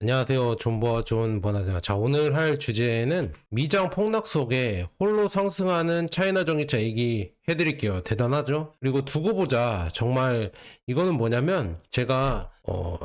안녕하세요. 존버와 존 버나드입니다. 자, 오늘 할 주제는 미장 폭락 속에 홀로 상승하는 차이나 전기차 얘기 해드릴게요. 대단하죠? 그리고 두고 보자. 정말 이거는 뭐냐면 제가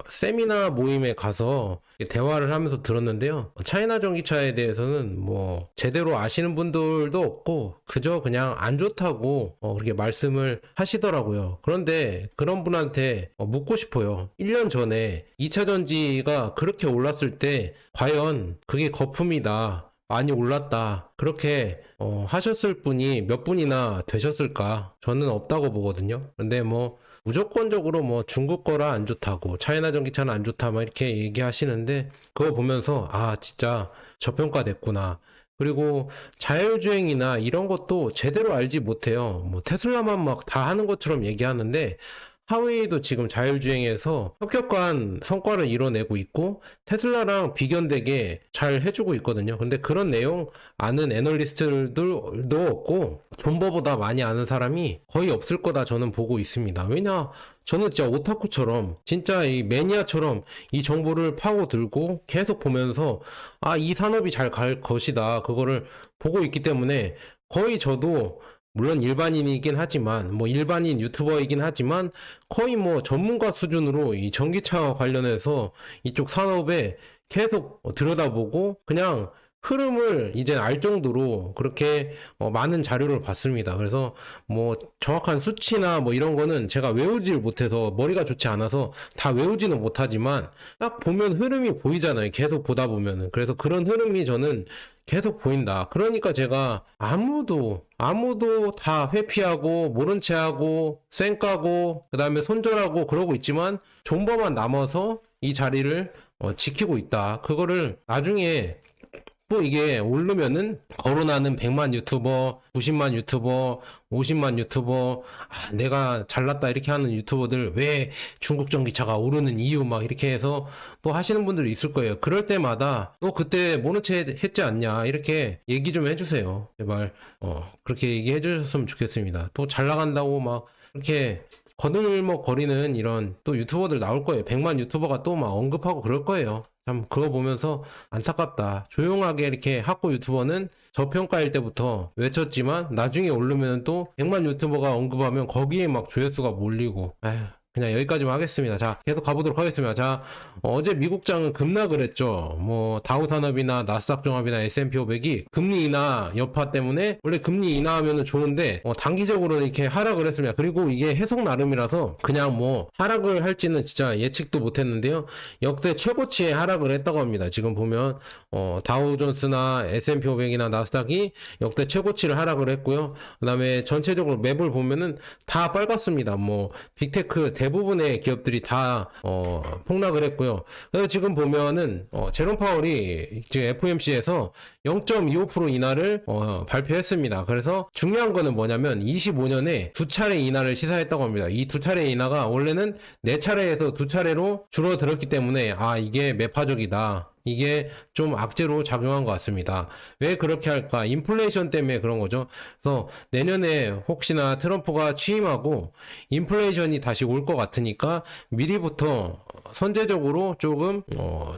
세미나 모임에 가서 대화를 하면서 들었는데요. 차이나 전기차에 대해서는 뭐 제대로 아시는 분들도 없고 그저 그냥 안 좋다고 그렇게 말씀을 하시더라고요. 그런데 그런 분한테 묻고 싶어요. 1년 전에 2차 전지가 그렇게 올랐을 때 과연 그게 거품이다, 많이 올랐다, 그렇게 하셨을 분이 몇 분이나 되셨을까? 저는 없다고 보거든요. 근데 뭐 무조건적으로 뭐 중국 거라 안 좋다고, 차이나 전기차는 안 좋다 막 이렇게 얘기하시는데, 그거 보면서 아 진짜 저평가됐구나. 그리고 자율주행이나 이런 것도 제대로 알지 못해요. 뭐 테슬라만 막 다 하는 것처럼 얘기하는데, 하웨이도 지금 자율주행에서 혁혁한 성과를 이뤄내고 있고 테슬라랑 비견되게 잘 해주고 있거든요. 근데 그런 내용 아는 애널리스트들도 없고 존버보다 많이 아는 사람이 거의 없을 거다 저는 보고 있습니다. 왜냐? 저는 진짜 오타쿠처럼 진짜 이 매니아처럼 이 정보를 파고들고 계속 보면서 아, 이 산업이 잘 갈 것이다. 그거를 보고 있기 때문에 거의 저도 물론 일반인이긴 하지만 뭐 일반인 유튜버이긴 하지만 거의 뭐 전문가 수준으로 이 전기차 관련해서 이쪽 산업에 계속 들여다보고 그냥 흐름을 이제 알 정도로 그렇게 많은 자료를 봤습니다. 그래서 뭐 정확한 수치나 뭐 이런 거는 제가 외우질 못해서 머리가 좋지 않아서 다 외우지는 못하지만 딱 보면 흐름이 보이잖아요. 계속 보다 보면은. 그래서 그런 흐름이 저는 계속 보인다. 그러니까 제가 아무도 다 회피하고 모른 채 하고 쌩까고 그다음에 손절하고 그러고 있지만 존버만 남아서 이 자리를 지키고 있다. 그거를 나중에 또 이게 오르면은 거론하는 100만 유튜버, 90만 유튜버, 50만 유튜버, 아, 내가 잘났다 이렇게 하는 유튜버들 왜 중국 전기차가 오르는 이유 막 이렇게 해서 또 하시는 분들이 있을 거예요. 그럴 때마다 너 그때 모른 채 했지 않냐 이렇게 얘기 좀 해주세요. 제발 그렇게 얘기해 주셨으면 좋겠습니다. 또 잘 나간다고 막 이렇게 거들먹거리는 이런 또 유튜버들 나올 거예요. 100만 유튜버가 또 막 언급하고 그럴 거예요. 참 그거 보면서 안타깝다. 조용하게 이렇게 학고 유튜버는 저평가일 때부터 외쳤지만 나중에 오르면 또 100만 유튜버가 언급하면 거기에 막 조회수가 몰리고 에휴. 그냥 여기까지만 하겠습니다. 자, 계속 가보도록 하겠습니다. 자, 어제 미국장은 급락을 했죠. 뭐 다우산업이나 나스닥 종합이나 S&P 500이 금리 인하 여파 때문에 원래 금리 인하하면 좋은데 단기적으로 이렇게 하락을 했습니다. 그리고 이게 해석 나름이라서 그냥 뭐 하락을 할지는 진짜 예측도 못했는데요. 역대 최고치의 하락을 했다고 합니다. 지금 보면 다우존스나 S&P 500이나 나스닥이 역대 최고치를 하락을 했고요. 그다음에 전체적으로 맵을 보면은 다 빨갛습니다. 뭐 빅테크 대부분의 기업들이 다 폭락을 했고요. 그래서 지금 보면은 제롬 파월이 지금 FOMC에서 0.25% 인하를 발표했습니다. 그래서 중요한 거는 뭐냐면 25년에 두 차례 인하를 시사했다고 합니다. 이 두 차례 인하가 원래는 네 차례에서 두 차례로 줄어들었기 때문에 아 이게 매파적이다. 이게 좀 악재로 작용한 것 같습니다. 왜 그렇게 할까? 인플레이션 때문에 그런 거죠. 그래서 내년에 혹시나 트럼프가 취임하고 인플레이션이 다시 올 것 같으니까 미리부터 선제적으로 조금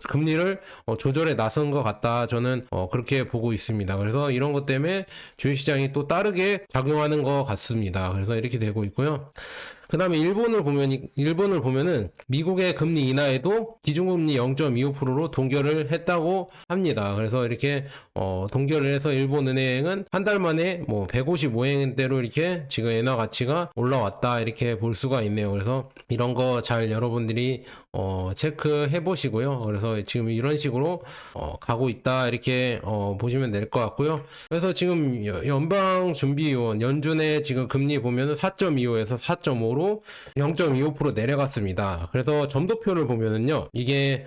금리를 조절에 나선 것 같다. 저는 그렇게 보고 있습니다. 그래서 이런 것 때문에 주식시장이 또 다르게 작용하는 것 같습니다. 그래서 이렇게 되고 있고요. 그 다음에 일본을 보면은 미국의 금리 인하에도 기준금리 0.25%로 동결을 했다고 합니다. 그래서 이렇게 동결을 해서 일본은행은 한 달 만에 뭐 155엔대로 이렇게 지금 엔화 가치가 올라왔다 이렇게 볼 수가 있네요. 그래서 이런 거 잘 여러분들이 체크해 보시고요. 그래서 지금 이런 식으로 가고 있다 이렇게 보시면 될 것 같고요. 그래서 지금 연방준비위원 연준의 지금 금리 보면은 4.25에서 4.5로 0.25% 내려갔습니다. 그래서 점도표를 보면은요, 이게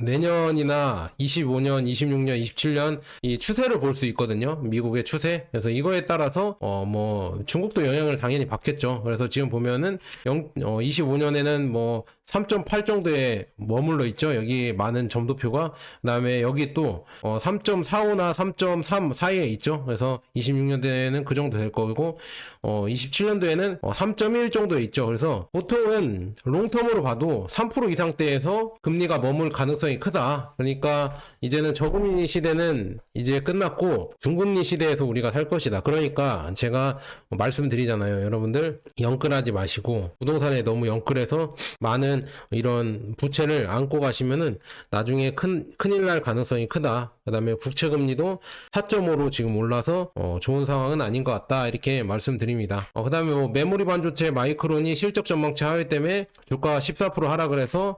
내년이나 25년, 26년, 27년 이 추세를 볼 수 있거든요. 미국의 추세. 그래서 이거에 따라서 뭐 중국도 영향을 당연히 받겠죠. 그래서 지금 보면은 25년에는 뭐 3.8 정도에 머물러 있죠. 여기 많은 점도표가. 그다음에 여기 또 3.45나 3.3 사이에 있죠. 그래서 26년도에는 그 정도 될 거고 27년도에는 3.1 정도에 있죠. 그래서 보통은 롱텀으로 봐도 3% 이상대에서 금리가 머물 가능성이 크다. 그러니까 이제는 저금리 시대는 이제 끝났고 중금리 시대에서 우리가 살 것이다. 그러니까 제가 말씀드리잖아요. 여러분들 영끌하지 마시고 부동산에 너무 영끌해서 많은 이런 부채를 안고 가시면은 나중에 큰일 날 가능성이 크다. 그 다음에 국채금리도 4.5로 지금 올라서 좋은 상황은 아닌 것 같다. 이렇게 말씀드립니다. 그 다음에 뭐 메모리 반도체 마이크론이 실적 전망치 하회 때문에 주가가 14% 하락을 해서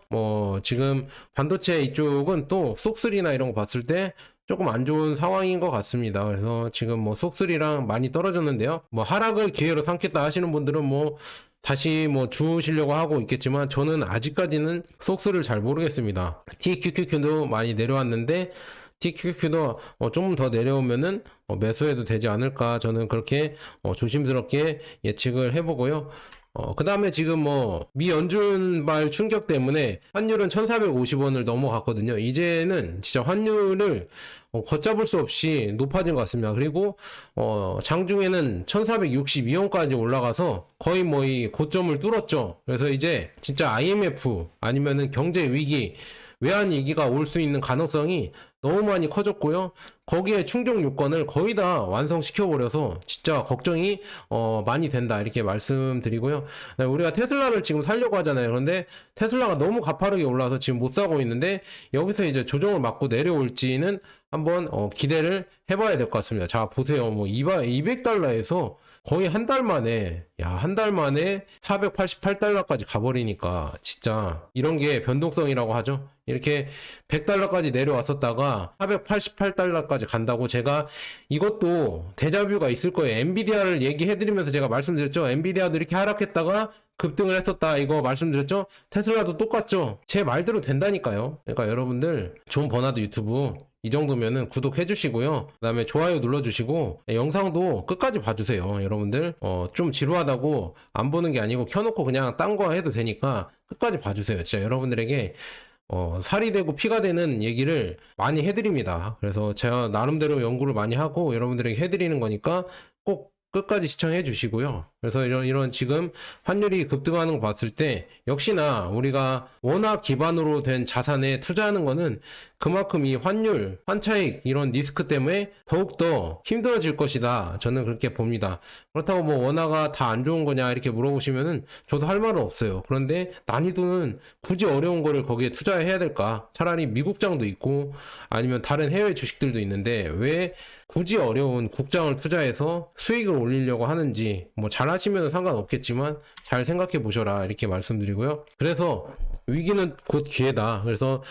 지금 반도체 이쪽은 또 쏙3나 이런 거 봤을 때 조금 안 좋은 상황인 것 같습니다. 그래서 지금 뭐 쏙3랑 많이 떨어졌는데요. 뭐 하락을 기회로 삼겠다 하시는 분들은 뭐 다시 뭐 주시려고 하고 있겠지만 저는 아직까지는 쏙스를 잘 모르겠습니다. TQQQ도 많이 내려왔는데 TQQ도 좀 더 내려오면은 매수해도 되지 않을까 저는 그렇게 조심스럽게 예측을 해보고요. 그 다음에 지금 뭐 미 연준발 충격 때문에 환율은 1450원을 넘어갔거든요. 이제는 진짜 환율을 걷잡을 수 없이 높아진 것 같습니다. 그리고 장중에는 1462원까지 올라가서 거의 뭐 이 고점을 뚫었죠. 그래서 이제 진짜 IMF 아니면은 경제 위기, 외환 위기가 올 수 있는 가능성이 너무 많이 커졌고요. 거기에 충족 요건을 거의 다 완성시켜버려서 진짜 걱정이 많이 된다 이렇게 말씀드리고요. 우리가 테슬라를 지금 사려고 하잖아요. 그런데 테슬라가 너무 가파르게 올라서 지금 못 사고 있는데 여기서 이제 조정을 맞고 내려올지는 한번 기대를 해봐야 될 것 같습니다. 자 보세요. 뭐 200달러에서 거의 한 달 만에 한 달 만에 488달러까지 가버리니까 진짜 이런 게 변동성이라고 하죠. 이렇게 100달러까지 내려왔었다가 488달러까지 간다고 제가 이것도 데자뷰가 있을 거예요. 엔비디아를 얘기해드리면서 제가 말씀드렸죠. 엔비디아도 이렇게 하락했다가 급등을 했었다 이거 말씀드렸죠. 테슬라도 똑같죠. 제 말대로 된다니까요. 그러니까 여러분들 존 버나드 유튜브 이 정도면은 구독해 주시고요. 그 다음에 좋아요 눌러주시고 영상도 끝까지 봐주세요. 여러분들 좀 지루하다고 안 보는 게 아니고 켜놓고 그냥 딴 거 해도 되니까 끝까지 봐주세요. 진짜 여러분들에게 살이 되고 피가 되는 얘기를 많이 해드립니다. 그래서 제가 나름대로 연구를 많이 하고 여러분들에게 해드리는 거니까 꼭 끝까지 시청해 주시고요. 그래서 이런 지금 환율이 급등하는 거 봤을 때 역시나 우리가 원화 기반으로 된 자산에 투자하는 거는 그만큼 이 환율, 환차익 이런 리스크 때문에 더욱더 힘들어질 것이다. 저는 그렇게 봅니다. 그렇다고 뭐 원화가 다 안 좋은 거냐 이렇게 물어보시면은 저도 할 말은 없어요. 그런데 난이도는 굳이 어려운 거를 거기에 투자해야 될까? 차라리 미국장도 있고 아니면 다른 해외 주식들도 있는데 왜 굳이 어려운 국장을 투자해서 수익을 올리려고 하는지 뭐 잘하시면 상관없겠지만 잘 생각해 보셔라 이렇게 말씀드리고요. 그래서 위기는 곧 기회다. 그래서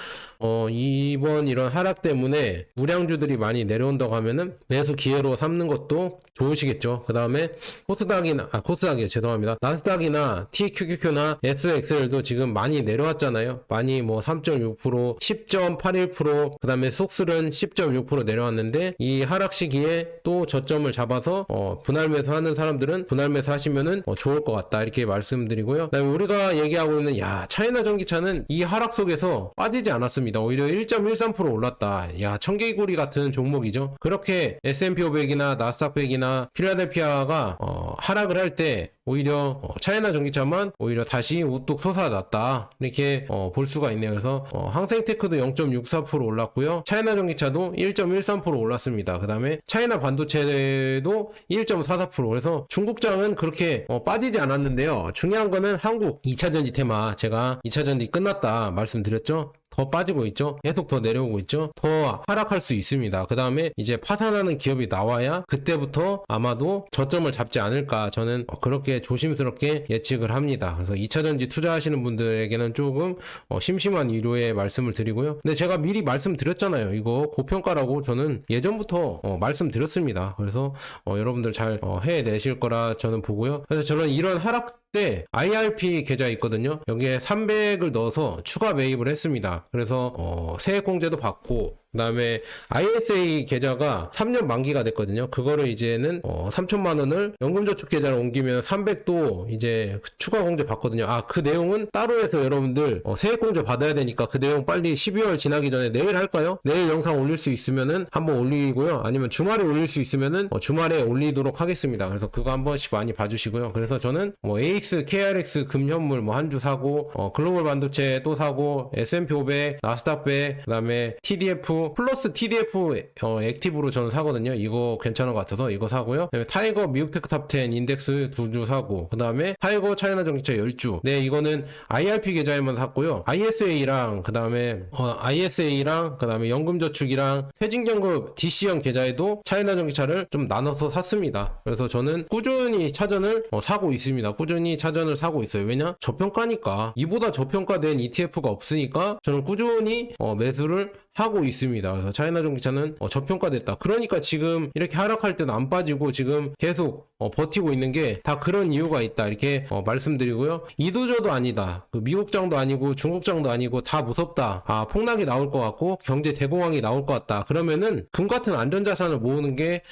이번 이런 하락 때문에 우량주들이 많이 내려온다고 하면은 매수 기회로 삼는 것도 좋으시겠죠. 그 다음에 코스닥이 죄송합니다. 나스닥이나 TQQQ나 SXL도 지금 많이 내려왔잖아요. 많이 뭐 3.6%, 10.81%, 그 다음에 속슬은 10.6% 내려왔는데 이 하락 시기에 또 저점을 잡아서 분할 매수하는 사람들은 분할 매수 하시면은 좋을 것 같다 이렇게 말씀드리고요. 그다음에 우리가 얘기하고 있는 차이나 전기차는 이 하락 속에서 빠지지 않았습니다. 오히려 1.13% 올랐다. 청개구리 같은 종목이죠. 그렇게 S&P 500이나 나스닥 100이나 필라델피아가 하락을 할 때 오히려 차이나 전기차만 오히려 다시 우뚝 솟아났다 이렇게 볼 수가 있네요. 그래서 항생테크도 0.64% 올랐고요. 차이나 전기차도 1.13% 올랐습니다. 그 다음에 차이나 반도체도 1.44%. 그래서 중국장은 그렇게 빠지지 않았는데요. 중요한 거는 한국 2차전지 테마 제가 2차전지 끝났다 말씀드렸죠. 더 빠지고 있죠. 계속 더 내려오고 있죠. 더 하락할 수 있습니다. 그 다음에 이제 파산하는 기업이 나와야 그때부터 아마도 저점을 잡지 않을까 저는 그렇게 조심스럽게 예측을 합니다. 그래서 2차전지 투자하시는 분들에게는 조금 심심한 위로의 말씀을 드리고요. 근데 제가 미리 말씀드렸잖아요. 이거 고평가라고 저는 예전부터 말씀드렸습니다. 그래서 여러분들 잘 해내실 거라 저는 보고요. 그래서 저는 이런 하락 때 IRP 계좌 있거든요. 여기에 300을 넣어서 추가 매입을 했습니다. 그래서 세액공제도 받고 그다음에 ISA 계좌가 3년 만기가 됐거든요. 그거를 이제는 3천만 원을 연금저축 계좌로 옮기면 300도 이제 추가 공제 받거든요. 그 내용은 따로 해서 여러분들 세액 공제 받아야 되니까 그 내용 빨리 12월 지나기 전에 내일 할까요? 내일 영상 올릴 수 있으면은 한번 올리고요. 아니면 주말에 올릴 수 있으면은 주말에 올리도록 하겠습니다. 그래서 그거 한 번씩 많이 봐주시고요. 그래서 저는 AX, KRX 금현물 한 주 사고 글로벌 반도체 또 사고 S&P 500, 나스닥 100, 그다음에 TDF 플러스 TDF 액티브로 저는 사거든요. 이거 괜찮은 것 같아서 이거 사고요. 그다음에 타이거 미국 테크 탑10 인덱스 2주 사고, 그다음에 타이거 차이나 전기차 10주. 네, 이거는 IRP 계좌에만 샀고요. ISA랑 그다음에 연금저축이랑 퇴직연금 DC형 계좌에도 차이나 전기차를 좀 나눠서 샀습니다. 그래서 저는 꾸준히 차전을 사고 있습니다. 꾸준히 차전을 사고 있어요. 왜냐? 저평가니까. 이보다 저평가된 ETF가 없으니까 저는 꾸준히 매수를 하고 있습니다. 그래서 차이나 전기차는 저평가됐다. 그러니까 지금 이렇게 하락할 때는 안 빠지고 지금 계속 버티고 있는 게 다 그런 이유가 있다. 이렇게 말씀드리고요. 이도저도 아니다. 그 미국장도 아니고 중국장도 아니고 다 무섭다. 폭락이 나올 것 같고 경제 대공황이 나올 것 같다. 그러면은 금 같은 안전자산을 모으는 게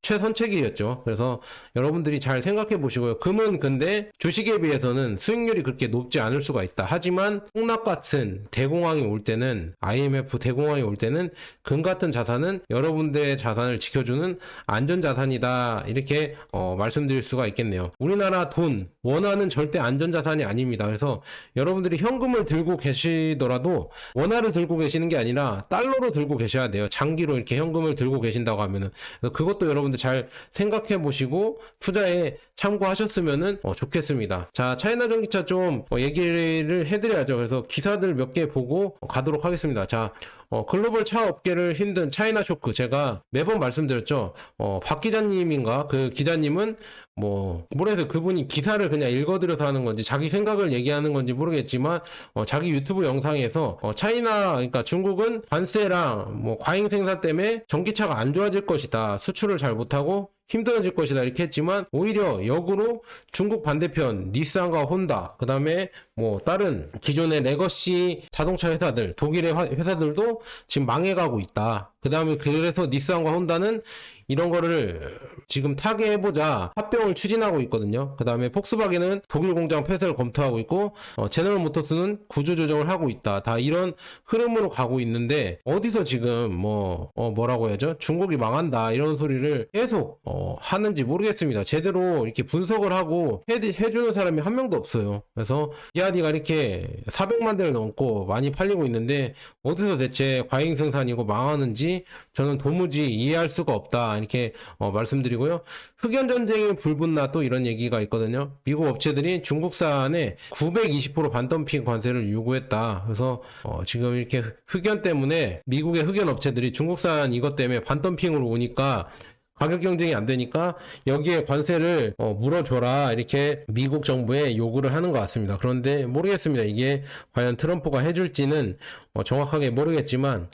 최선책이었죠. 그래서 여러분들이 잘 생각해 보시고요. 금은 근데 주식에 비해서는 수익률이 그렇게 높지 않을 수가 있다. 하지만 폭락 같은 대공황이 올 때는 IMF 대공황이 올 때는 금 같은 자산은 여러분들의 자산을 지켜주는 안전자산이다. 이렇게 말씀드릴 수가 있겠네요. 우리나라 돈, 원화는 절대 안전자산이 아닙니다. 그래서 여러분들이 현금을 들고 계시더라도 원화를 들고 계시는 게 아니라 달러로 들고 계셔야 돼요. 장기로 이렇게 현금을 들고 계신다고 하면은. 그래서 그것도 여러분들 잘 생각해 보시고 투자에 참고하셨으면은 좋겠습니다. 자, 차이나 전기차 좀 얘기를 해드려야죠. 그래서 기사들 몇 개 보고 가도록 하겠습니다. 자, 글로벌 차 업계를 힘든 차이나 쇼크, 제가 매번 말씀드렸죠. 박 기자님인가? 그 기자님은 모르겠어요. 그분이 기사를 그냥 읽어드려서 하는 건지 자기 생각을 얘기하는 건지 모르겠지만 자기 유튜브 영상에서 그러니까 중국은 관세랑 과잉 생산 때문에 전기차가 안 좋아질 것이다. 수출을 잘 못하고 힘들어질 것이다 이렇게 했지만 오히려 역으로 중국 반대편 닛산과 혼다, 그 다음에 다른 기존의 레거시 자동차 회사들, 독일의 회사들도 지금 망해가고 있다. 그 다음에 그래서 닛산과 혼다는 이런 거를 지금 타개해보자 합병을 추진하고 있거든요. 그 다음에 폭스바겐은 독일 공장 폐쇄를 검토하고 있고 제너럴 모터스는 구조조정을 하고 있다. 다 이런 흐름으로 가고 있는데 어디서 지금 뭐라고 해야죠? 중국이 망한다 이런 소리를 계속 하는지 모르겠습니다. 제대로 이렇게 분석을 하고 해주는 사람이 한 명도 없어요. 그래서 기아디가 이렇게 400만 대를 넘고 많이 팔리고 있는데 어디서 대체 과잉 생산이고 망하는지 저는 도무지 이해할 수가 없다 이렇게 말씀드리고요. 흑연전쟁이 불붙나 또 이런 얘기가 있거든요. 미국 업체들이 중국산에 920% 반덤핑 관세를 요구했다. 그래서 지금 이렇게 흑연 때문에 미국의 흑연 업체들이 중국산 이것 때문에 반덤핑으로 오니까 가격 경쟁이 안 되니까 여기에 관세를 물어줘라 이렇게 미국 정부에 요구를 하는 것 같습니다. 그런데 모르겠습니다. 이게 과연 트럼프가 해줄지는 정확하게 모르겠지만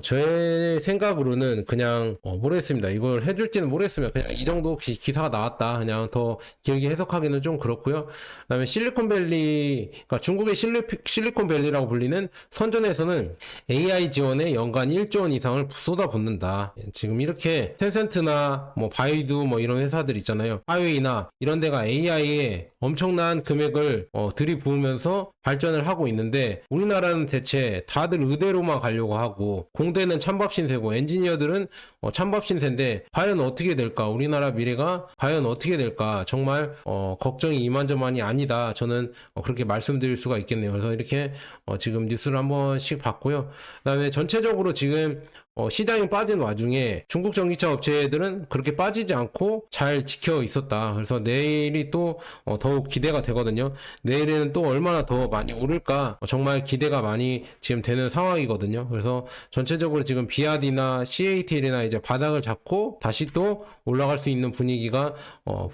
제 생각으로는 그냥 모르겠습니다. 이걸 해줄지는 모르겠습니다. 그냥 이 정도 혹시 기사가 나왔다 그냥 더 길게 해석하기는 좀 그렇고요. 그다음에 실리콘밸리, 그러니까 중국의 실리콘밸리라고 불리는 선전에서는 AI 지원에 연간 1조 원 이상을 쏟아붓는다. 지금 이렇게 텐센트나 바이두 이런 회사들 있잖아요. 화웨이나 이런 데가 AI에 엄청난 금액을 들이부으면서 발전을 하고 있는데 우리나라는 대체 다들 의대로만 가려고 하고 공대는 찬밥 신세고 엔지니어들은 찬밥 신세인데 과연 어떻게 될까? 우리나라 미래가 과연 어떻게 될까? 정말 걱정이 이만저만이 아니다. 저는 그렇게 말씀드릴 수가 있겠네요. 그래서 이렇게 지금 뉴스를 한 번씩 봤고요. 그다음에 전체적으로 지금 시장이 빠진 와중에 중국 전기차 업체들은 그렇게 빠지지 않고 잘 지켜 있었다. 그래서 내일이 또 더욱 기대가 되거든요. 내일에는 또 얼마나 더 많이 오를까 정말 기대가 많이 지금 되는 상황이거든요. 그래서 전체적으로 지금 비아디나 CATL이나 이제 바닥을 잡고 다시 또 올라갈 수 있는 분위기가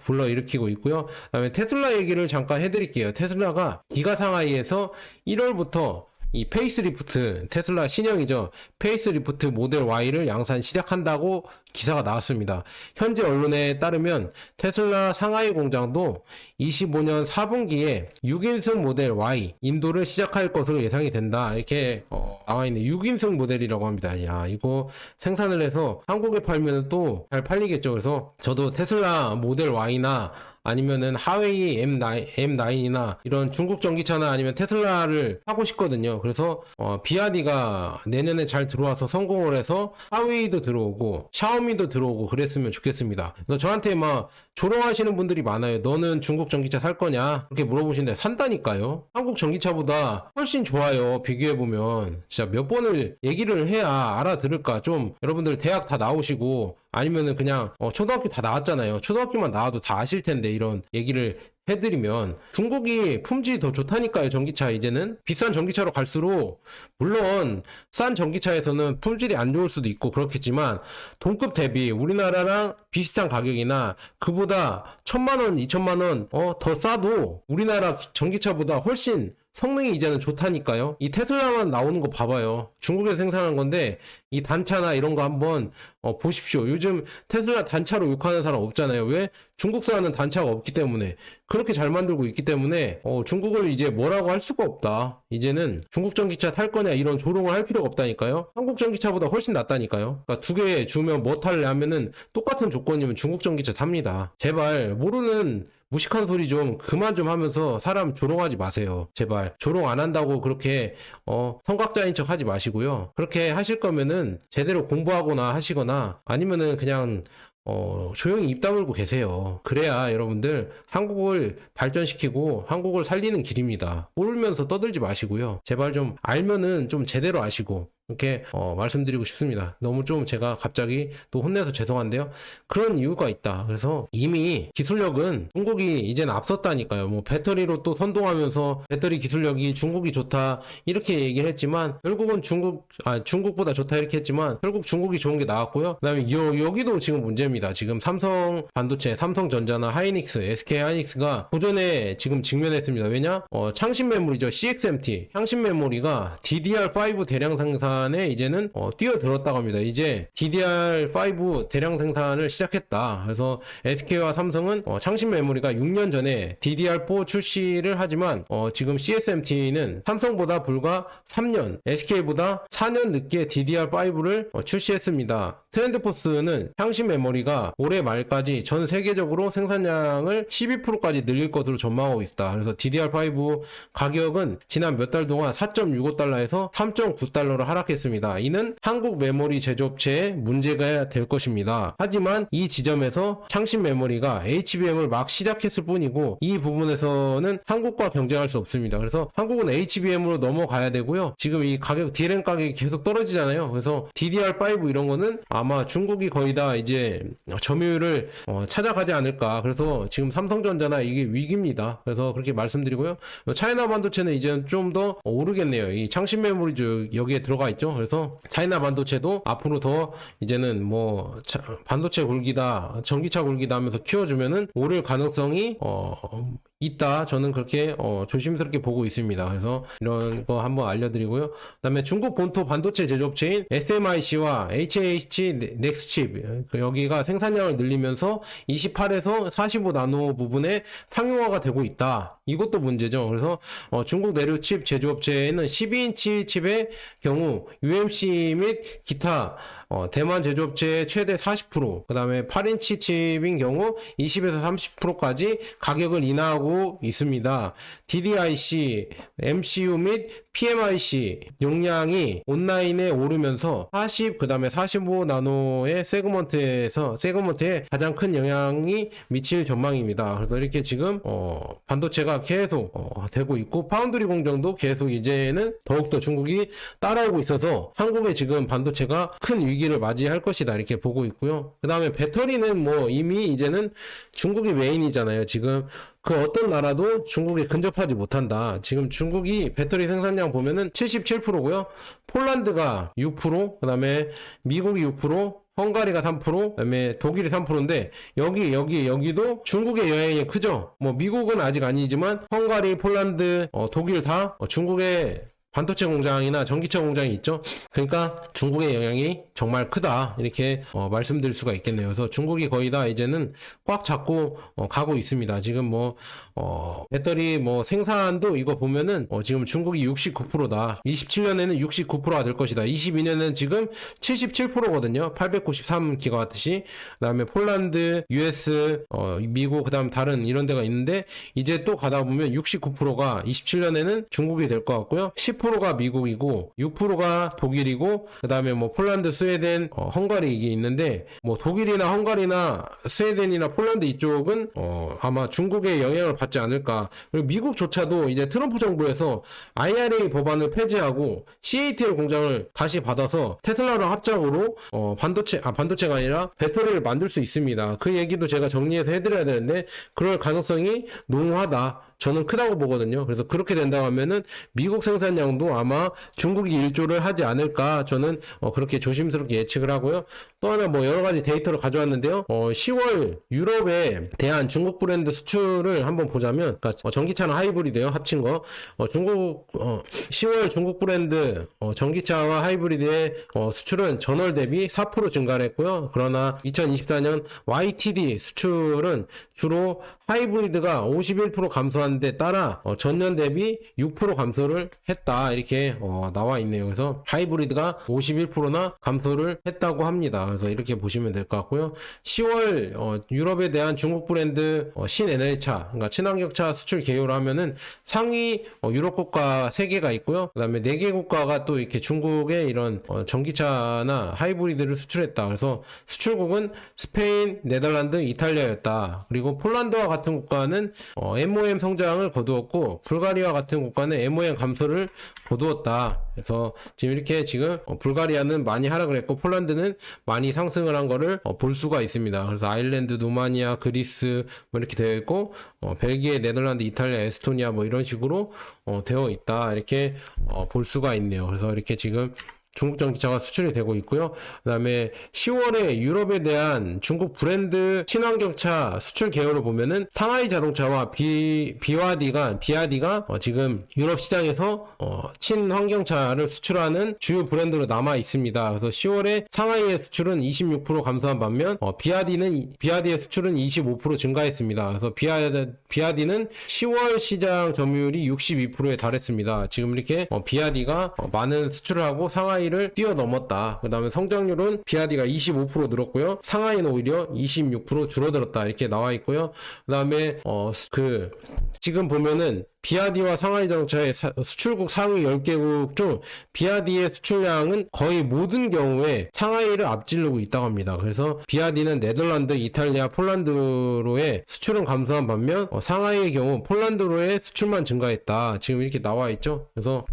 불러일으키고 있고요. 그다음에 테슬라 얘기를 잠깐 해드릴게요. 테슬라가 기가 상하이에서 1월부터 이 페이스리프트, 테슬라 신형이죠. 페이스리프트 모델 Y를 양산 시작한다고 기사가 나왔습니다. 현재 언론에 따르면 테슬라 상하이 공장도 25년 4분기에 6인승 모델 Y 인도를 시작할 것으로 예상이 된다. 이렇게 나와있네. 6인승 모델이라고 합니다. 야, 이거 생산을 해서 한국에 팔면 또 잘 팔리겠죠. 그래서 저도 테슬라 모델 Y나 아니면은 하웨이 M9이나 이런 중국 전기차나 아니면 테슬라를 사고 싶거든요. 그래서 비아디가 내년에 잘 들어와서 성공을 해서 하웨이도 들어오고 샤오미도 들어오고 그랬으면 좋겠습니다. 그래서 저한테 막 조롱하시는 분들이 많아요. 너는 중국 전기차 살 거냐? 그렇게 물어보시는데 산다니까요. 한국 전기차보다 훨씬 좋아요. 비교해보면 진짜 몇 번을 얘기를 해야 알아들을까. 좀 여러분들 대학 다 나오시고 아니면은 그냥 초등학교 다 나왔잖아요. 초등학교만 나와도 다 아실 텐데 이런 얘기를 해드리면 중국이 품질이 더 좋다니까요. 전기차 이제는 비싼 전기차로 갈수록 물론 싼 전기차에서는 품질이 안 좋을 수도 있고 그렇겠지만 동급 대비 우리나라랑 비슷한 가격이나 그보다 1,000만원 2,000만원 더 싸도 우리나라 전기차보다 훨씬 성능이 이제는 좋다니까요. 이 테슬라만 나오는 거 봐봐요. 중국에서 생산한 건데 이 단차나 이런 거 한번 보십시오. 요즘 테슬라 단차로 욕하는 사람 없잖아요. 왜? 중국산은 단차가 없기 때문에 그렇게 잘 만들고 있기 때문에 중국을 이제 뭐라고 할 수가 없다. 이제는 중국 전기차 탈 거냐 이런 조롱을 할 필요가 없다니까요. 한국 전기차보다 훨씬 낫다니까요. 그러니까 두 개 주면 뭐 탈래 하면은 똑같은 조건이면 중국 전기차 탑니다. 제발 모르는 무식한 소리 좀 그만 좀 하면서 사람 조롱하지 마세요. 제발 조롱 안 한다고 그렇게 성각자인 척 하지 마시고요. 그렇게 하실 거면은 제대로 공부하거나 하시거나 아니면은 그냥 조용히 입 다물고 계세요. 그래야 여러분들 한국을 발전시키고 한국을 살리는 길입니다. 모르면서 떠들지 마시고요. 제발 좀 알면은 좀 제대로 아시고 이렇게 말씀드리고 싶습니다. 너무 좀 제가 갑자기 또 혼내서 죄송한데요. 그런 이유가 있다. 그래서 이미 기술력은 중국이 이제는 앞섰다니까요. 뭐 배터리로 또 선동하면서 배터리 기술력이 중국이 좋다 이렇게 얘기를 했지만 결국은 중국보다 좋다 이렇게 했지만 결국 중국이 좋은 게 나왔고요. 그 다음에 여기도 지금 문제입니다. 지금 삼성 반도체, 삼성전자나 하이닉스, SK 하이닉스가 도전에 지금 직면했습니다. 왜냐? 창신 메모리죠. CXMT 향신 메모리가 DDR5 대량 생산에 이제는 뛰어들었다고 합니다. 이제 DDR5 대량 생산을 시작했다. 그래서 SK와 삼성은 창신 메모리가 6년 전에 DDR4 출시를 하지만 지금 CXMT는 삼성보다 불과 3년, SK보다 4년 늦게 DDR5를 출시했습니다. 트렌드포스는 향신 메모리가 올해 말까지 전 세계적으로 생산량을 12%까지 늘릴 것으로 전망하고 있다. 그래서 DDR5 가격은 지난 몇 달 동안 4.65달러에서 3.9달러로 하락했습니다. 이는 한국 메모리 제조업체의 문제가 될 것입니다. 하지만 이 지점에서 창신 메모리가 HBM을 막 시작했을 뿐이고 이 부분에서는 한국과 경쟁할 수 없습니다. 그래서 한국은 HBM으로 넘어가야 되고요. 지금 이 가격 DRAM 가격이 계속 떨어지잖아요. 그래서 DDR5 이런 거는 아마 중국이 거의 다 이제 점유율을 찾아가지 않을까. 그래서 지금 삼성전자나 이게 위기입니다. 그래서 그렇게 말씀드리고요. 차이나 반도체는 이제는 좀 더 오르겠네요. 이 창신 메모리죠. 여기에 들어가 있죠. 그래서 차이나 반도체도 앞으로 더 이제는 뭐 반도체 굴기다, 전기차 굴기다 하면서 키워주면은 오를 가능성이 있다. 저는 그렇게 조심스럽게 보고 있습니다. 그래서 이런 거 한번 알려드리고요. 그 다음에 중국 본토 반도체 제조업체인 SMIC와 HH 넥스칩 여기가 생산량을 늘리면서 28에서 45 나노 부분에 상용화가 되고 있다. 이것도 문제죠. 그래서 중국 내륙 칩 제조업체에는 12인치 칩의 경우 UMC 및 기타 대만 제조업체의 최대 40%, 그 다음에 8인치 칩인 경우 20에서 30%까지 가격을 인하하고 있습니다. DDIC, MCU 및 PMIC 용량이 온라인에 오르면서 40, 그 다음에 45 나노의 세그먼트에 가장 큰 영향이 미칠 전망입니다. 그래서 이렇게 지금 반도체가 계속 되고 있고 파운드리 공정도 계속 이제는 더욱더 중국이 따라오고 있어서 한국의 지금 반도체가 큰 위기를 맞이할 것이다 이렇게 보고 있고요. 그 다음에 배터리는 뭐 이미 이제는 중국이 메인이잖아요. 지금 그 어떤 나라도 중국에 근접하지 못한다. 지금 중국이 배터리 생산량 보면은 77%고요. 폴란드가 6%, 그 다음에 미국이 6%, 헝가리가 3%, 그다음에 독일이 3%인데 여기도 중국의 영향이 크죠. 뭐 미국은 아직 아니지만 헝가리, 폴란드, 독일 다 중국의 반도체 공장이나 전기차 공장이 있죠. 그러니까 중국의 영향이 정말 크다 이렇게 말씀드릴 수가 있겠네요. 그래서 중국이 거의 다 이제는 꽉 잡고 가고 있습니다. 지금 뭐 배터리 뭐 생산도 이거 보면은 지금 중국이 69%다. 27년에는 69%가 될 것이다. 22년에는 지금 77%거든요. 893기가와트시. 그다음에 폴란드, US, 미국, 그다음 다른 이런 데가 있는데 이제 또 가다 보면 69%가 27년에는 중국이 될 것 같고요. 10%가 미국이고 6%가 독일이고 그다음에 뭐 폴란드, 스웨덴, 헝가리 이게 있는데 뭐 독일이나 헝가리나 스웨덴이나 폴란드 이쪽은 아마 중국의 영향을 받지 않을까. 그리고 미국조차도 이제 트럼프 정부에서 IRA 법안을 폐지하고 CATL 공장을 다시 받아서 테슬라랑 합작으로 반도체가 아니라 배터리를 만들 수 있습니다. 그 얘기도 제가 정리해서 해드려야 되는데 그럴 가능성이 농후하다. 저는 크다고 보거든요. 그래서 그렇게 된다고 하면은 미국 생산량도 아마 중국이 일조를 하지 않을까 저는 그렇게 조심스럽게 예측을 하고요. 또 하나 뭐 여러 가지 데이터를 가져왔는데요. 10월 유럽에 대한 중국 브랜드 수출을 한번 보자면 그러니까 전기차나 하이브리드요 합친 거 중국 10월 중국 브랜드 전기차와 하이브리드의 수출은 전월 대비 4% 증가를 했고요. 그러나 2024년 YTD 수출은 주로 하이브리드가 51% 감소한 데 따라 전년 대비 6% 감소를 했다 이렇게 나와 있네요. 그래서 하이브리드가 51%나 감소를 했다고 합니다. 그래서 이렇게 보시면 될 것 같고요. 10월 유럽에 대한 중국 브랜드 신에너지차 그러니까 친환경차 수출 개요를 하면은 상위 유럽 국가 3개가 있고요. 그 다음에 4개 국가가 또 이렇게 중국의 이런 전기차나 하이브리드를 수출했다. 그래서 수출국은 스페인, 네덜란드, 이탈리아였다. 그리고 폴란드와 같은 국가는 MOM 성장을 거두었고 불가리아와 같은 국가는 MOM 감소를 거두었다. 그래서 지금 이렇게 지금 불가리아는 많이 하락을 했고 폴란드는 많이 상승을 한 거를 볼 수가 있습니다. 그래서 아일랜드, 루마니아, 그리스 뭐 이렇게 되어 있고 벨기에, 네덜란드, 이탈리아, 에스토니아 뭐 이런 식으로 되어 있다. 이렇게 볼 수가 있네요. 그래서 이렇게 지금 중국 전기차가 수출이 되고 있고요. 그 다음에 10월에 유럽에 대한 중국 브랜드 친환경차 수출 개요를 보면은 상하이 자동차와 비와디가 지금 유럽 시장에서 친환경차를 수출하는 주요 브랜드로 남아 있습니다. 그래서 10월에 상하이의 수출은 26% 감소한 반면 비와디의 수출은 25% 증가했습니다. 그래서 비와디는 10월 시장 점유율이 62%에 달했습니다. 지금 이렇게 비와디가 많은 수출을 하고 상하이를 뛰어넘었다. 그 다음에 성장률은 비와디가 25% 늘었고요. 상하이는 오히려 26% 줄어들었다. 이렇게 나와 있고요. 그 다음에 지금 보면은 비와디와 상하이 자동차의 수출국 상위 10개국 중 비와디의 수출량은 거의 모든 경우에 상하이를 앞지르고 있다고 합니다. 그래서 비와디는 네덜란드, 이탈리아, 폴란드로의 수출은 감소한 반면 상하이의 경우 폴란드로의 수출만 증가했다. 지금 이렇게 나와 있죠. 그래서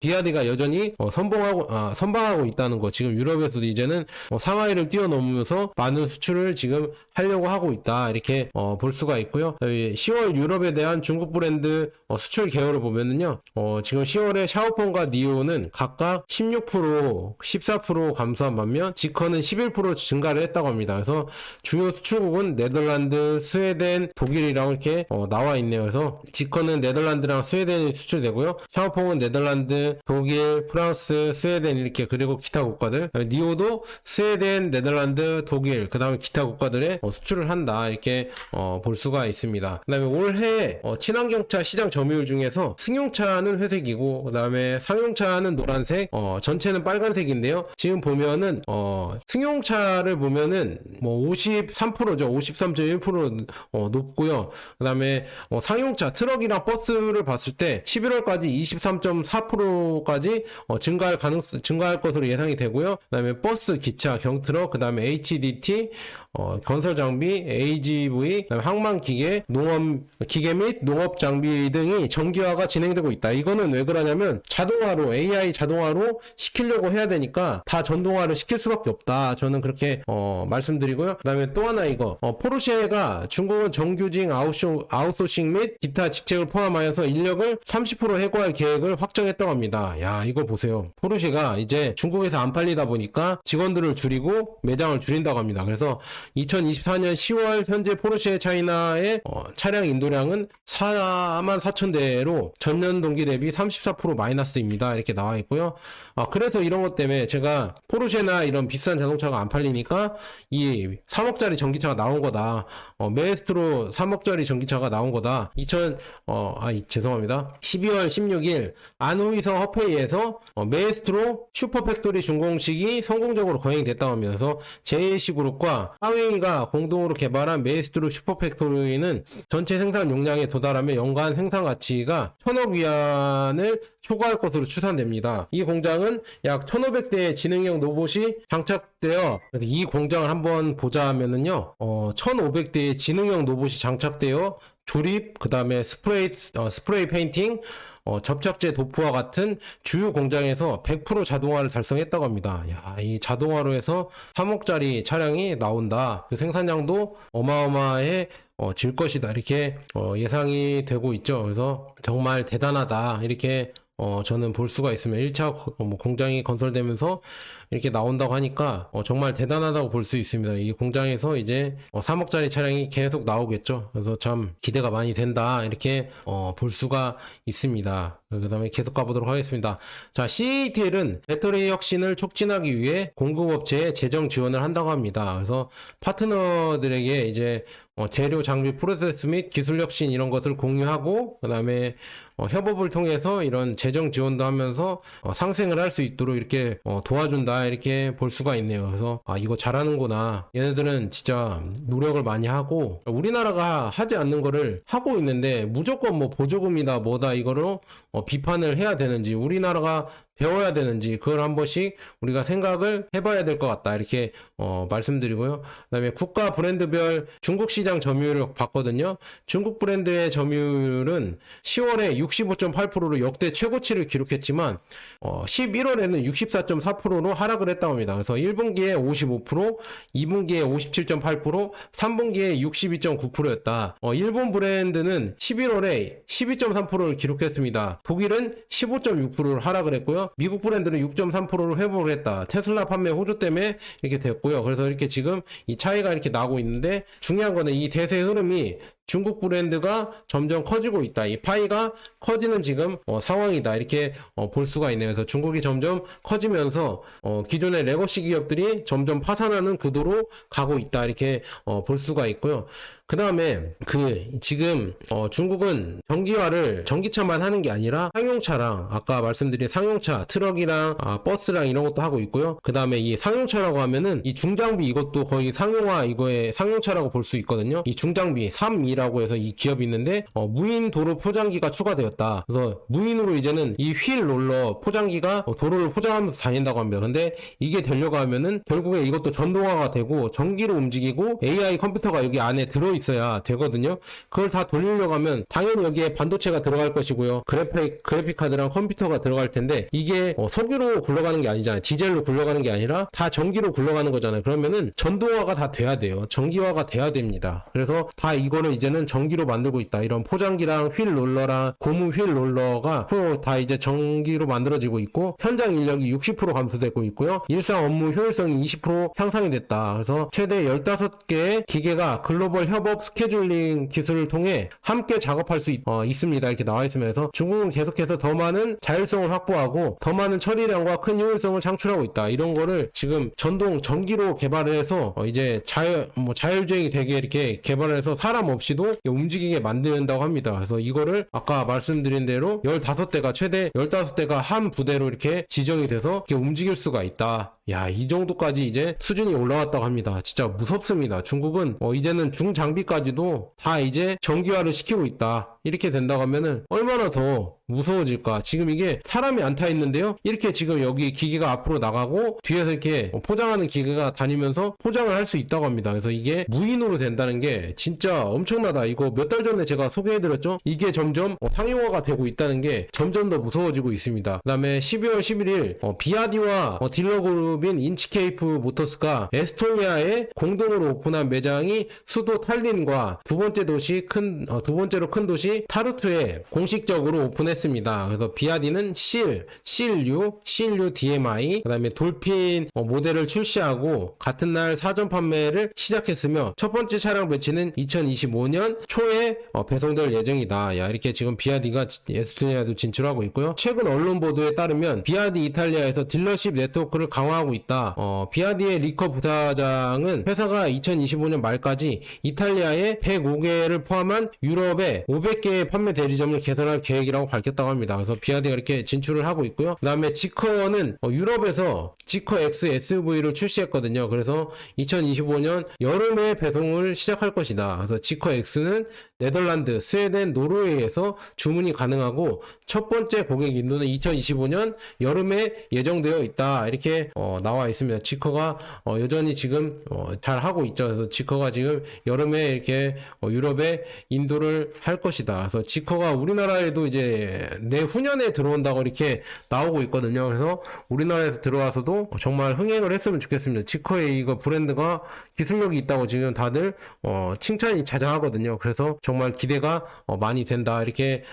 비와디가 여전히 선방하고 있다는 거. 지금 유럽에서도 이제는 상하이를 뛰어넘으면서 많은 수출을 지금 하려고 하고 있다. 이렇게 볼 수가 있고요. 10월 유럽에 대한 중국 브랜드 수출 개요를 보면은요. 지금 10월에 샤오펑과 니오는 각각 16%, 14% 감소한 반면 지커는 11% 증가를 했다고 합니다. 그래서 주요 수출국은 네덜란드, 스웨덴, 독일이랑 이렇게 나와 있네요. 그래서 지커는 네덜란드랑 스웨덴이 수출되고요. 샤오펑은 네덜란드, 독일, 프랑스, 스웨덴 이렇게 그리고 기타 국가들 니오도 스웨덴, 네덜란드, 독일 그 다음에 기타 국가들의 수출을 한다 이렇게 볼 수가 있습니다. 그 다음에 올해 친환경차 시장 점유율 중에서 승용차는 회색이고 그 다음에 상용차는 노란색 전체는 빨간색인데요. 지금 보면은 승용차를 보면은 뭐 53%죠. 53.1% 높고요. 그 다음에 상용차 트럭이랑 버스를 봤을 때 11월까지 23.4%까지 증가할 것으로 예상이 되고요. 그 다음에 버스, 기차, 경트럭, 그 다음에 HDT, 건설 장비, AGV, 항만 기계, 기계 및 농업 장비 등이 전기화가 진행되고 있다. 이거는 왜 그러냐면 자동화로 AI 자동화로 시키려고 해야 되니까 다 전동화를 시킬 수밖에 없다. 저는 그렇게 말씀드리고요. 그다음에 또 하나 이거 포르쉐가 중국은 정규직 아웃소싱 및 기타 직책을 포함하여서 인력을 30% 해고할 계획을 확정했다고 합니다. 야, 이거 보세요. 포르쉐가 이제 중국에서 안 팔리다 보니까 직원들을 줄이고 매장을 줄인다고 합니다. 그래서 2024년 10월 현재 포르쉐 차이나의 차량 인도량은 44,000대로 전년 동기 대비 34% 마이너스입니다. 이렇게 나와 있고요. 그래서 이런 것 때문에 제가 포르쉐나 이런 비싼 자동차가 안 팔리니까 이 3억짜리 전기차가 나온 거다. 메에스트로 3억짜리 전기차가 나온 거다. 죄송합니다. 12월 16일 안후이성 허페이에서 메에스트로 슈퍼팩토리 준공식이 성공적으로 거행됐다고 합니다. 그래서 JAC그룹과 하웨이가 공동으로 개발한 메에스트로 슈퍼팩토리는 전체 생산 용량에 도달하며 연간 생산 가치가 1,000억 위안을 초과할 것으로 추산됩니다. 이 공장은 약 1,500대의 지능형 로봇이 장착되어, 이 공장을 한번 보자 하면은요, 1,500대의 지능형 로봇이 장착되어 조립, 그 다음에 스프레이 페인팅, 접착제 도포와 같은 주요 공장에서 100% 자동화를 달성했다고 합니다. 야, 이 자동화로 해서 3억짜리 차량이 나온다. 그 생산량도 어마어마해 질 것이다. 이렇게 예상이 되고 있죠. 그래서 정말 대단하다. 이렇게 저는 볼 수가 있으면 1차 공장이 건설되면서 이렇게 나온다고 하니까 정말 대단하다고 볼 수 있습니다. 이 공장에서 이제 3억짜리 차량이 계속 나오겠죠. 그래서 참 기대가 많이 된다. 이렇게 볼 수가 있습니다. 그 다음에 계속 가보도록 하겠습니다. 자, CATL은 배터리 혁신을 촉진하기 위해 공급업체에 재정 지원을 한다고 합니다. 그래서 파트너들에게 이제 재료, 장비, 프로세스 및 기술 혁신 이런 것을 공유하고, 그 다음에 협업을 통해서 이런 재정 지원도 하면서 상생을 할 수 있도록 이렇게 도와준다. 이렇게 볼 수가 있네요. 그래서 이거 잘하는구나. 얘네들은 진짜 노력을 많이 하고, 우리나라가 하지 않는 거를 하고 있는데 무조건 뭐 보조금이다 뭐다 이거로 비판을 해야 되는지, 우리나라가 배워야 되는지 그걸 한 번씩 우리가 생각을 해봐야 될 것 같다. 이렇게 말씀드리고요. 그 다음에 국가 브랜드별 중국 시장 점유율을 봤거든요. 중국 브랜드의 점유율은 10월에 65.8%로 역대 최고치를 기록했지만 11월에는 64.4%로 하락을 했다고 합니다. 그래서 1분기에 55%, 2분기에 57.8%, 3분기에 62.9%였다. 일본 브랜드는 11월에 12.3%를 기록했습니다. 독일은 15.6%를 하락을 했고요. 미국 브랜드는 6.3%로 회복을 했다. 테슬라 판매 호조 때문에 이렇게 됐고요. 그래서 이렇게 지금 이 차이가 이렇게 나고 있는데, 중요한 거는 이 대세 흐름이 중국 브랜드가 점점 커지고 있다. 이 파이가 커지는 지금 상황이다. 이렇게 볼 수가 있네요. 그래서 중국이 점점 커지면서 기존의 레거시 기업들이 점점 파산하는 구도로 가고 있다. 이렇게 볼 수가 있고요. 그 다음에 지금 중국은 전기화를 전기차만 하는 게 아니라 상용차랑, 아까 말씀드린 상용차, 트럭이랑 버스랑 이런 것도 하고 있고요. 그 다음에 이 상용차라고 하면은 이 중장비, 이것도 거의 상용화, 이거의 상용차라고 볼 수 있거든요. 이 중장비 3.2라고 해서 이 기업이 있는데 무인 도로 포장기가 추가되었다. 그래서 무인으로 이제는 이 휠 롤러 포장기가 도로를 포장하면서 다닌다고 합니다. 근데 이게 되려고 하면은 결국에 이것도 전동화가 되고 전기로 움직이고 AI 컴퓨터가 여기 안에 들어있어야 되거든요. 그걸 다 돌리려고 하면 당연히 여기에 반도체가 들어갈 것이고요. 그래픽 카드랑 컴퓨터가 들어갈 텐데, 이게 석유로 굴러가는 게 아니잖아요. 디젤로 굴러가는 게 아니라 다 전기로 굴러가는 거잖아요. 그러면은 전동화가 다 돼야 돼요. 전기화가 돼야 됩니다. 그래서 다 이거를 이제는 전기로 만들고 있다. 이런 포장기랑 휠 롤러랑 고무 휠 롤러가 다 이제 전기로 만들어지고 있고, 현장 인력이 60% 감소되고 있고요. 일상 업무 효율성이 20% 향상이 됐다. 그래서 최대 15개의 기계가 글로벌 협업 스케줄링 기술을 통해 함께 작업할 수 있습니다. 이렇게 나와 있으면서 중국은 계속해서 더 많은 자율성을 확보하고 더 많은 처리량과 큰 효율성을 창출하고 있다. 이런 거를 지금 전기로 개발을 해서 이제 자율주행이 되게 이렇게 개발을 해서 사람 없이도 움직이게 만든다고 합니다. 그래서 이거를 아까 말씀드린 대로 15대가 최대 15대가 한 부대로 이렇게 지정이 돼서 이렇게 움직일 수가 있다. 야, 이 정도까지 이제 수준이 올라왔다고 합니다. 진짜 무섭습니다. 중국은 이제는 중장비까지도 다 이제 전기화를 시키고 있다. 이렇게 된다고 하면은 얼마나 더 무서워질까. 지금 이게 사람이 안 타 있는데요, 이렇게 지금 여기 기계가 앞으로 나가고 뒤에서 이렇게 포장하는 기계가 다니면서 포장을 할 수 있다고 합니다. 그래서 이게 무인으로 된다는 게 진짜 엄청나다. 이거 몇 달 전에 제가 소개해드렸죠. 이게 점점 상용화가 되고 있다는 게 점점 더 무서워지고 있습니다. 그 다음에 12월 11일 비아디와 딜러그룹인 인치케이프 모터스가 에스토니아에 공동으로 오픈한 매장이 수도 탈린과 두 번째로 큰 도시 타르투에 공식적으로 오픈했습니다. 했습니다. 그래서 비아디는 CLU DMI, 그 다음에 돌핀 모델을 출시하고 같은 날 사전 판매를 시작했으며 첫 번째 차량 배치는 2025년 초에 배송될 예정이다. 야, 이렇게 지금 비아디가 에스토니아도 진출하고 있고요. 최근 언론 보도에 따르면 비아디 이탈리아에서 딜러십 네트워크를 강화하고 있다. 비아디의 리커 부사장은 회사가 2025년 말까지 이탈리아에 105개를 포함한 유럽에 500개의 판매 대리점을 개설할 계획이라고 밝혔다고 합니다. 그래서 비아디가 이렇게 진출을 하고 있고요. 그 다음에 지커는 유럽에서 지커 X SUV를 출시했거든요. 그래서 2025년 여름에 배송을 시작할 것이다. 그래서 지커 X는 네덜란드, 스웨덴, 노르웨이에서 주문이 가능하고 첫 번째 고객 인도는 2025년 여름에 예정되어 있다. 이렇게 나와 있습니다. 지커가 여전히 지금 잘 하고 있죠. 그래서 지커가 지금 여름에 이렇게 유럽에 인도를 할 것이다. 그래서 지커가 우리나라에도 이제 내후년에 들어온다고 이렇게 나오고 있거든요. 그래서 우리나라에서 들어와서도 정말 흥행을 했으면 좋겠습니다. 지커의 이거 브랜드가 기술력이 있다고 지금 다들 칭찬이 자자하거든요. 그래서 정말 기대가 많이 된다. 이렇게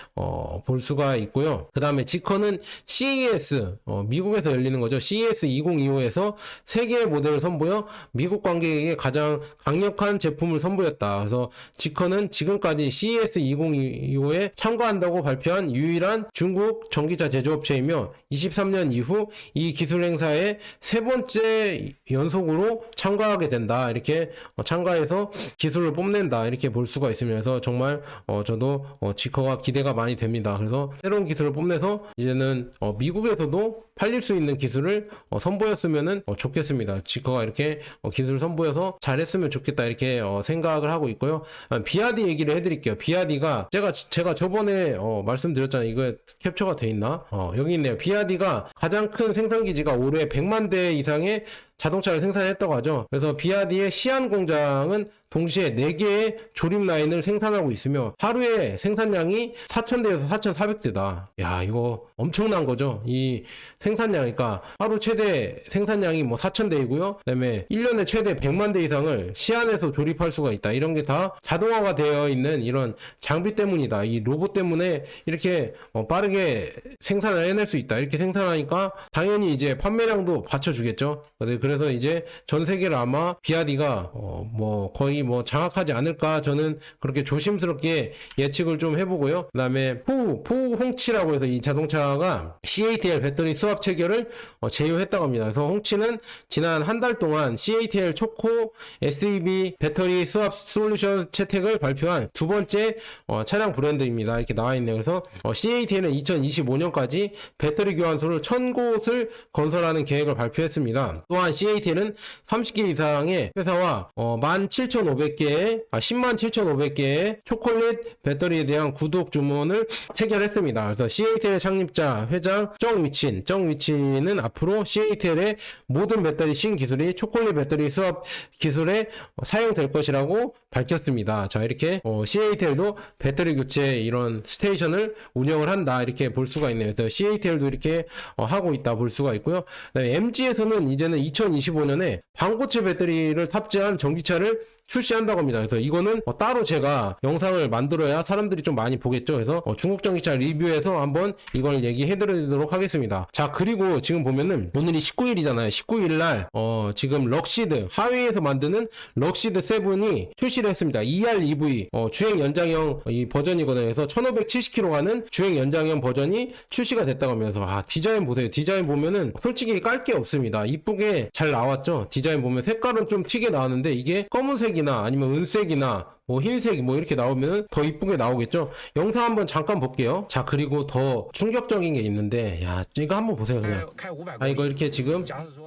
볼 수가 있고요. 그 다음에 지커는 CES, 미국에서 열리는 거죠. CES 2025에서 3개의 모델을 선보여 미국 관객에게 가장 강력한 제품을 선보였다. 그래서 지커는 지금까지 CES 2025에 참가한다고 발표한 유일한 중국 전기차 제조업체이며 23년 이후 이 기술 행사에 3번째 연속으로 참가하게 된다. 이렇게 참가해서 기술을 뽐낸다. 이렇게 볼 수가 있습니다. 그래서 정말 저도 지커가 기대가 많이 됩니다. 그래서 새로운 기술을 뽐내서 이제는 미국에서도 팔릴 수 있는 기술을 선보였으면 좋겠습니다. 지커가 이렇게 기술 선보여서 잘했으면 좋겠다. 이렇게 생각을 하고 있고요. 비아디 얘기를 해드릴게요. 비아디가 제가 저번에 말씀드렸잖아요. 이거 캡처가 돼 있나? 여기 있네요. 비아디가 가장 큰 생산기지가 올해 100만 대 이상의 자동차를 생산했다고 하죠. 그래서 비아디의 시안 공장은 동시에 4개의 조립 라인을 생산하고 있으며 하루에 생산량이 4,000대에서 4,400대다. 야, 이거 엄청난 거죠. 이 생산량, 그러니까 하루 최대 생산량이 4,000대이고요. 그다음에 1년에 최대 100만 대 이상을 시안에서 조립할 수가 있다. 이런 게 다 자동화가 되어 있는 이런 장비 때문이다. 이 로봇 때문에 이렇게 빠르게 생산을 해낼 수 있다. 이렇게 생산하니까 당연히 이제 판매량도 받쳐주겠죠. 그래서 이제 전 세계를 아마 비아디가 거의 장악하지 않을까, 저는 그렇게 조심스럽게 예측을 좀 해보고요. 그 다음에 홍치라고 해서 이 자동차가 CATL 배터리 수압 체결을 제휴했다고 합니다. 그래서 홍치는 지난 한 달 동안 CATL 초코 SEV 배터리 수압 솔루션 채택을 발표한 두 번째 차량 브랜드입니다. 이렇게 나와 있네요. 그래서 CATL은 2025년까지 배터리 교환소를 1,000곳을 건설하는 계획을 발표했습니다. 또한 CATL은 30개 이상의 회사와 107,500개의 초콜릿 배터리에 대한 구독 주문을 체결했습니다. 그래서 CATL 창립자 회장 정위친은 앞으로 CATL의 모든 배터리 신기술이 초콜릿 배터리 수압 기술에 사용될 것이라고 밝혔습니다. 자, 이렇게 CATL도 배터리 교체 이런 스테이션을 운영을 한다. 이렇게 볼 수가 있네요. 그래서 CATL도 이렇게 하고 있다 볼 수가 있고요. 그다음에 MG에서는 이제는 2025년에 반고체 배터리를 탑재한 전기차를 출시한다고 합니다. 그래서 이거는 따로 제가 영상을 만들어야 사람들이 좀 많이 보겠죠. 그래서 중국 전기차 리뷰에서 한번 이걸 얘기해 드리도록 하겠습니다. 자, 그리고 지금 보면은 오늘이 19일이잖아요. 19일날 지금 럭시드 하웨이에서 만드는 럭시드 7이 출시를 했습니다. ER-EV 주행 연장형 이 버전이거든요. 그래서 1570km 가는 주행 연장형 버전이 출시가 됐다고 하면서 디자인 보세요. 디자인 보면은 솔직히 깔 게 없습니다. 이쁘게 잘 나왔죠. 디자인 보면 색깔은 좀 튀게 나왔는데 이게 검은색이나 아니면 은색이나 흰색 이렇게 나오면 더 이쁘게 나오겠죠. 영상 한번 잠깐 볼게요. 자, 그리고 더 충격적인 게 있는데, 야, 이거 한번 보세요. 그냥 이거 이렇게 지금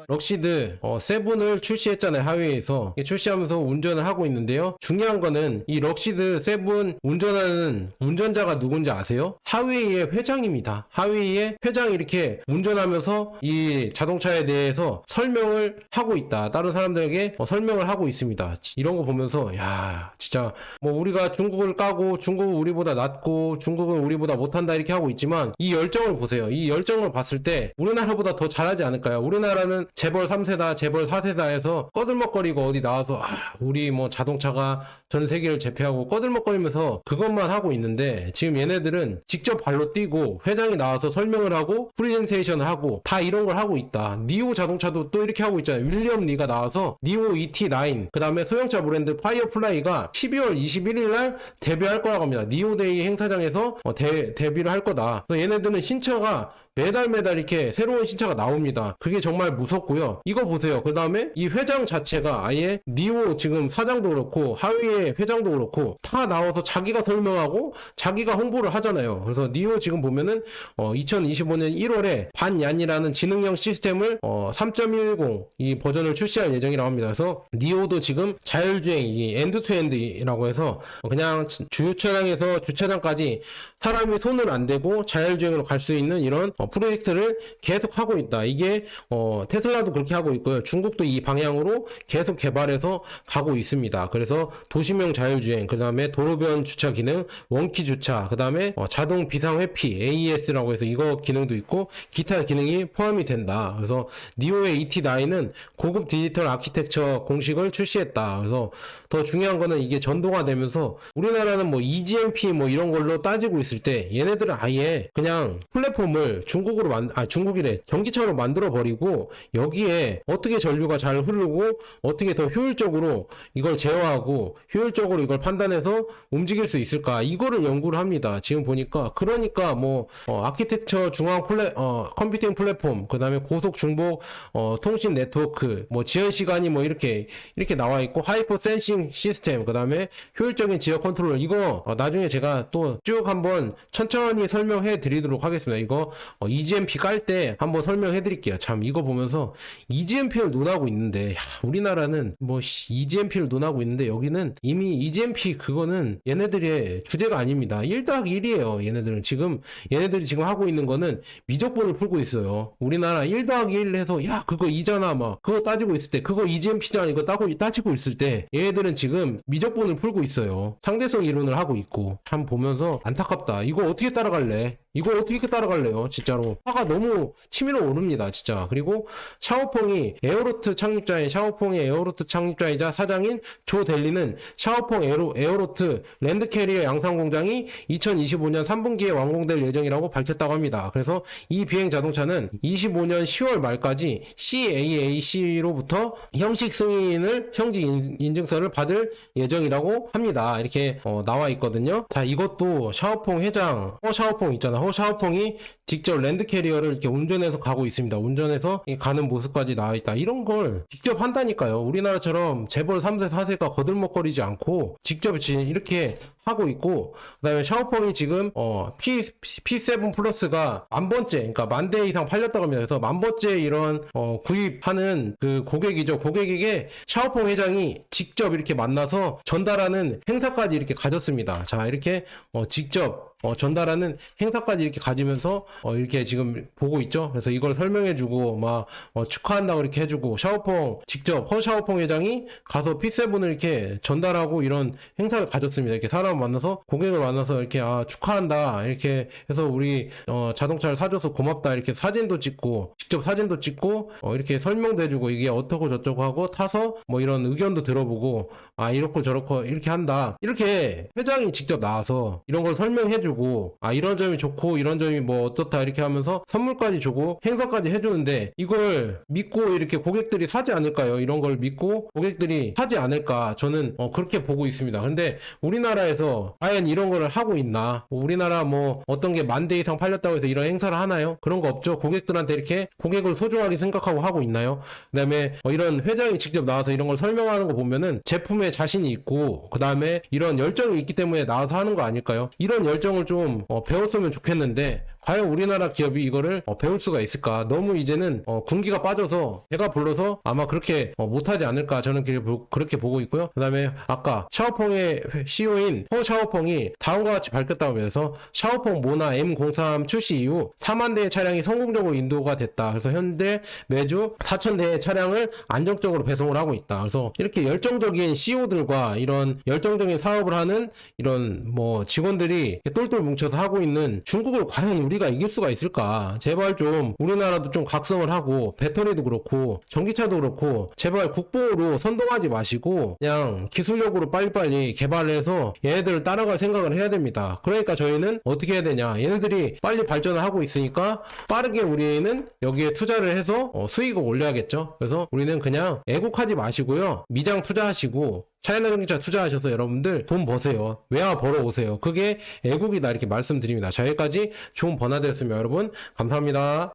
럭시드 7을 출시했잖아요. 하웨이에서 출시하면서 운전을 하고 있는데요. 중요한 거는 이 럭시드 7 운전하는 운전자가 누군지 아세요? 하웨이의 회장입니다. 하웨이의 회장이 이렇게 운전하면서 이 자동차에 대해서 설명을 하고 있다. 다른 사람들에게 설명을 하고 있습니다. 이런 거 보면서 야, 진짜 우리가 중국을 까고 중국은 우리보다 낫고 중국은 우리보다 못한다 이렇게 하고 있지만 이 열정을 보세요. 이 열정을 봤을 때 우리나라보다 더 잘하지 않을까요? 우리나라는 재벌 3세다, 재벌 4세다 해서 꺼들먹거리고 어디 나와서 우리 뭐 자동차가 전 세계를 제패하고 꺼들먹거리면서 그것만 하고 있는데, 지금 얘네들은 직접 발로 뛰고 회장이 나와서 설명을 하고 프레젠테이션을 하고 다 이런 걸 하고 있다. 니오 자동차도 또 이렇게 하고 있잖아요. 윌리엄 리가 나와서 니오 ET9, 그 다음에 소형차 브랜드 파이어플라이가 12월 21일 날 데뷔할 거라고 합니다. 니오데이 행사장에서 데뷔를 할 거다. 그래서 얘네들은 신차가 매달 이렇게 새로운 신차가 나옵니다. 그게 정말 무섭고요. 이거 보세요. 그 다음에 이 회장 자체가 아예 니오 지금 사장도 그렇고 하위의 회장도 그렇고 다 나와서 자기가 설명하고 자기가 홍보를 하잖아요. 그래서 니오 지금 보면은 2025년 1월에 반얀이라는 지능형 시스템을 3.10 이 버전을 출시할 예정이라고 합니다. 그래서 니오도 지금 자율주행 이 엔드투엔드라고 해서 그냥 주차장에서 주차장까지 사람이 손을 안 대고 자율주행으로 갈 수 있는 이런 프로젝트를 계속 하고 있다. 이게 테슬라도 그렇게 하고 있고요. 중국도 이 방향으로 계속 개발해서 가고 있습니다. 그래서 도시명 자율주행, 그 다음에 도로변 주차 기능, 원키 주차, 그 다음에 자동 비상 회피 AES라고 해서 이거 기능도 있고 기타 기능이 포함이 된다. 그래서 니오의 ET9은 고급 디지털 아키텍처 공식을 출시했다. 그래서 더 중요한 거는 이게 전도가 되면서 우리나라는 뭐 EGMP 뭐 이런 걸로 따지고 있을 때 얘네들은 아예 그냥 플랫폼을 중국이래 전기차로 만들어 버리고 여기에 어떻게 전류가 잘 흐르고 어떻게 더 효율적으로 이걸 제어하고 효율적으로 이걸 판단해서 움직일 수 있을까, 이거를 연구를 합니다. 지금 보니까 그러니까 뭐 아키텍처 중앙 컴퓨팅 플랫폼, 그 다음에 고속 중복 통신 네트워크, 뭐 지연 시간이 뭐 이렇게 나와 있고 하이퍼 센싱 시스템, 그 다음에 효율적인 지역 컨트롤, 이거 나중에 제가 또 쭉 한번 천천히 설명해 드리도록 하겠습니다. 이거 EGMP 깔 때 한번 설명해 드릴게요. 참 이거 보면서 EGMP를 논하고 있는데 우리나라는 뭐 EGMP를 논하고 있는데 여기는 이미 EGMP 그거는 얘네들의 주제가 아닙니다. 1+1이에요. 얘네들이 지금 하고 있는 거는 미적분을 풀고 있어요. 우리나라 1+1 해서 야 그거 이잖아 막 그거 따지고 있을 때, 그거 EGMP잖아 이거 따지고 있을 때 얘네들은 지금 미적분을 풀고 있어요. 상대성 이론을 하고 있고. 참 보면서 안타깝다. 이거 어떻게 따라갈래? 이거 어떻게 따라갈래요? 진짜로 화가 너무 치밀어 오릅니다. 진짜. 그리고 샤오펑이 샤오펑의 에어로트 창립자이자 사장인 조 델리는 샤오펑 에어로트 랜드캐리어 양산 공장이 2025년 3분기에 완공될 예정이라고 밝혔다고 합니다. 그래서 이 비행 자동차는 25년 10월 말까지 CAAC로부터 형식 인증서를 받을 예정이라고 합니다. 이렇게 나와 있거든요. 자, 이것도 샤오펑 회장 샤오펑 있잖아. 샤오펑이 직접 랜드캐리어를 이렇게 운전해서 가고 있습니다. 운전해서 가는 모습까지 나와 있다. 이런 걸 직접 한다니까요. 우리나라처럼 재벌 3세 4세가 거들먹거리지 않고 직접 이렇게 하고 있고, 그 다음에 샤오펑이 지금 P7 플러스가 10,000번째, 그러니까 10,000대 이상 팔렸다고 합니다. 그래서 10,000번째 이런 구입하는 그 고객이죠. 고객에게 샤오펑 회장이 직접 이렇게 만나서 전달하는 행사까지 이렇게 가졌습니다. 자, 이렇게 직접 전달하는 행사까지 이렇게 가지면서 이렇게 지금 보고 있죠. 그래서 이걸 설명해주고 막 축하한다고 이렇게 해주고, 직접 허샤오펑 회장이 가서 P7을 이렇게 전달하고 이런 행사를 가졌습니다. 이렇게 사람 만나서 고객을 만나서 이렇게 축하한다 이렇게 해서 우리 자동차를 사줘서 고맙다 이렇게 사진도 찍고, 직접 사진도 찍고 이렇게 설명도 해주고, 이게 어떻고 저쩌고 하고 타서 뭐 이런 의견도 들어보고 이렇고 저렇고 이렇게 한다, 이렇게 회장이 직접 나와서 이런 걸 설명해주고 이런 점이 좋고 이런 점이 뭐 어떻다 이렇게 하면서 선물까지 주고 행사까지 해주는데, 이걸 믿고 이렇게 고객들이 사지 않을까요? 이런 걸 믿고 고객들이 사지 않을까, 저는 그렇게 보고 있습니다. 근데 우리나라에서 과연 이런 거를 하고 있나? 우리나라 뭐 어떤 게 10,000대 이상 팔렸다고 해서 이런 행사를 하나요? 그런 거 없죠. 고객들한테 이렇게 고객을 소중하게 생각하고 하고 있나요? 그 다음에 이런 회장이 직접 나와서 이런 걸 설명하는 거 보면은 제품에 자신이 있고 그 다음에 이런 열정이 있기 때문에 나와서 하는 거 아닐까요? 이런 열정을 좀 배웠으면 좋겠는데 과연 우리나라 기업이 이거를 배울 수가 있을까? 너무 이제는 군기가 빠져서 배가 불러서 아마 그렇게 못하지 않을까, 저는 그렇게 보고 있고요. 그 다음에 아까 샤오펑의 CEO인 허샤오펑이 다음과 같이 밝혔다고 하면서 샤오펑 모나 M03 출시 이후 40,000대의 차량이 성공적으로 인도가 됐다. 그래서 현재 매주 4,000대의 차량을 안정적으로 배송을 하고 있다. 그래서 이렇게 열정적인 CEO들과 이런 열정적인 사업을 하는 이런 뭐 직원들이 똘똘 뭉쳐서 하고 있는 중국을 과연 우리가 이길 수가 있을까? 제발 좀 우리나라도 좀 각성을 하고 배터리도 그렇고 전기차도 그렇고 제발 국보로 선동하지 마시고 그냥 기술력으로 빨리빨리 개발해서 얘네들을 따라갈 생각을 해야 됩니다. 그러니까 저희는 어떻게 해야 되냐? 얘네들이 빨리 발전을 하고 있으니까 빠르게 우리는 여기에 투자를 해서 수익을 올려야겠죠. 그래서 우리는 그냥 애국하지 마시고요. 미장 투자하시고 차이나 전기차 투자하셔서 여러분들 돈 버세요. 외화 벌어오세요. 그게 애국이다 이렇게 말씀드립니다. 자, 여기까지 좋은 번화 되었으면 여러분 감사합니다.